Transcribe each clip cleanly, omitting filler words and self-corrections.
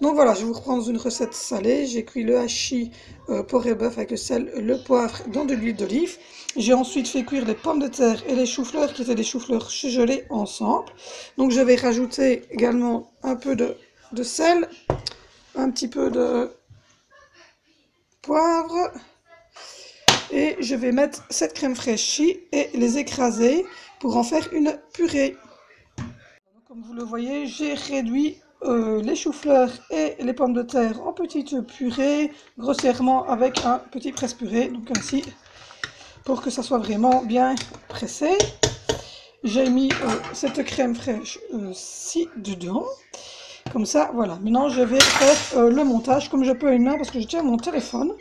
Donc voilà, je vais vous reprendre une recette salée. J'ai cuit le hachis porc et bœuf avec le sel, le poivre dans de l'huile d'olive. J'ai ensuite fait cuire les pommes de terre et les choux-fleurs qui étaient des choux-fleurs gelés ensemble. Donc je vais rajouter également un peu de sel, un petit peu de poivre et je vais mettre cette crème fraîchie et les écraser pour en faire une purée. Comme vous le voyez, j'ai réduit les choux-fleurs et les pommes de terre en petites purées, grossièrement avec un petit presse-purée, donc ainsi, pour que ça soit vraiment bien pressé. J'ai mis cette crème fraîche-ci dedans, comme ça, voilà. Maintenant, je vais faire le montage comme je peux à une main parce que je tiens mon téléphone.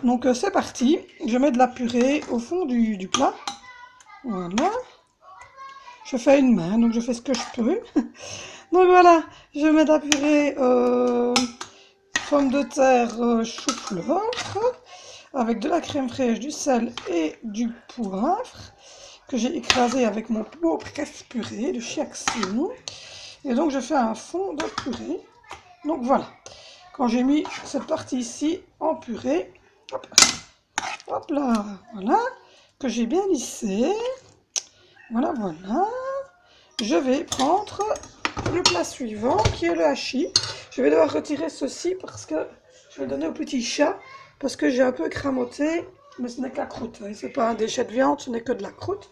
Donc c'est parti, je mets de la purée au fond du plat, voilà. Je fais une main, donc je fais ce que je peux. Donc voilà, je mets de la purée pommes de terre, chou-fleur, avec de la crème fraîche, du sel et du poivre, que j'ai écrasé avec mon pot presse-purée de chez Action. Et donc je fais un fond de purée. Donc voilà, quand j'ai mis cette partie ici en purée, hop, hop là, voilà, que j'ai bien lissé. Voilà, voilà. Je vais prendre le plat suivant qui est le hachis. Je vais devoir retirer ceci parce que je vais le donner au petit chat parce que j'ai un peu cramoté, mais ce n'est que la croûte. Hein. C'est pas un déchet de viande, ce n'est que de la croûte.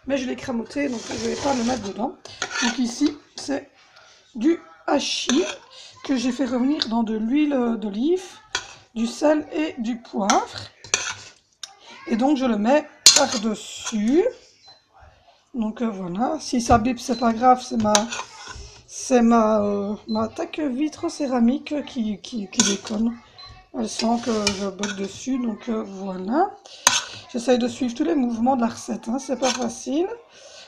Mais je l'ai cramoté, donc je ne vais pas le mettre dedans. Donc ici, c'est du hachis que j'ai fait revenir dans de l'huile d'olive, du sel et du poivre. Et donc je le mets par-dessus. Donc voilà, si ça bip, c'est pas grave, c'est ma taque vitro-céramique qui déconne. Elle sent que je botte dessus, donc voilà. J'essaye de suivre tous les mouvements de la recette, hein, c'est pas facile.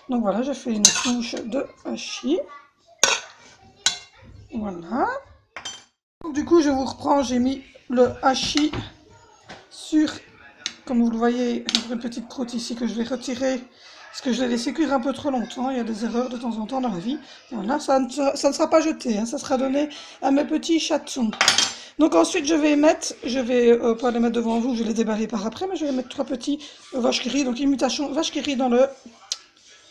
Donc voilà, j'ai fait une couche de hachis. Voilà. Donc du coup, je vous reprends, j'ai mis le hachis sur, comme vous le voyez, une petite croûte ici que je vais retirer. Parce que je l'ai laissé cuire un peu trop longtemps, il y a des erreurs de temps en temps dans la vie. Voilà, ça ne sera pas jeté, hein, ça sera donné à mes petits chatons. Donc ensuite je vais pas les mettre devant vous, je vais les déballer par après, mais je vais mettre 3 petits vaches qui rient, donc imitation vache qui rit dans le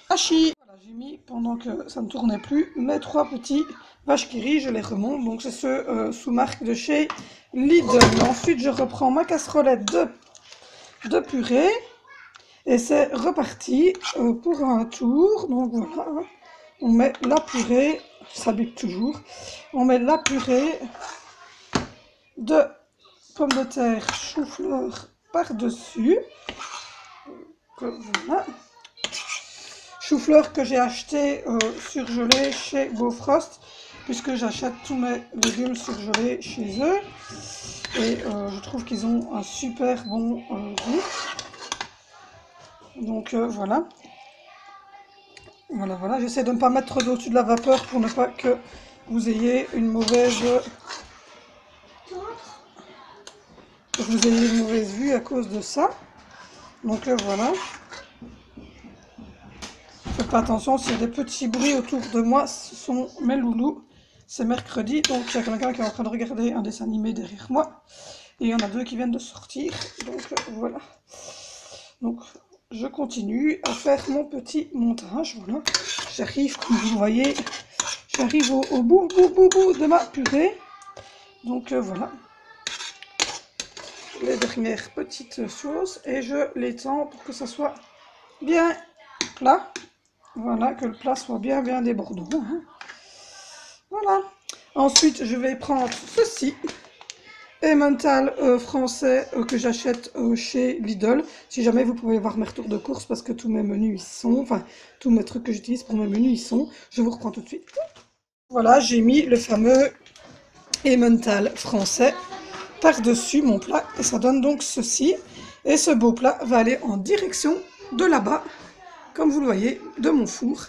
hachis. Voilà, j'ai mis, pendant que ça ne tournait plus, mes 3 petits vaches qui rient, je les remonte, donc c'est ceux sous marque de chez Lidl. Ensuite je reprends ma casserolette de purée. Et c'est reparti pour un tour. Donc voilà, on met la purée, ça bip toujours, on met la purée de pommes de terre, chou-fleur par-dessus. Voilà. Chou-fleur que j'ai acheté surgelé chez GoFrost, puisque j'achète tous mes légumes surgelés chez eux. Et je trouve qu'ils ont un super bon goût. Donc voilà. Voilà, voilà. J'essaie de ne pas mettre trop d'eau au-dessus de la vapeur pour ne pas que vous ayez une mauvaise vue à cause de ça. Donc voilà. Faites pas attention s'il y a des petits bruits autour de moi, ce sont mes loulous. C'est mercredi, donc il y a quelqu'un qui est en train de regarder un dessin animé derrière moi. Et il y en a 2 qui viennent de sortir, donc voilà. Donc je continue à faire mon petit montage, voilà. J'arrive, comme vous voyez, j'arrive au bout de ma purée. Donc voilà. Les dernières petites choses et je l'étends pour que ça soit bien plat. Voilà, que le plat soit bien débordant. Hein. Voilà. Ensuite, je vais prendre ceci. Emmental français que j'achète chez Lidl. Si jamais vous pouvez voir mes retours de course parce que tous mes menus y sont, enfin tous mes trucs que j'utilise pour mes menus y sont. Je vous reprends tout de suite. Voilà, j'ai mis le fameux Emmental français par-dessus mon plat et ça donne donc ceci. Et ce beau plat va aller en direction de là-bas, comme vous le voyez, de mon four.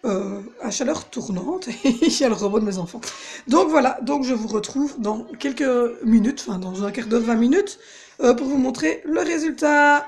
À chaleur tournante, il y a le robot de mes enfants. Donc voilà, donc je vous retrouve dans quelques minutes, enfin dans un quart d'heure, 20 minutes, pour vous montrer le résultat.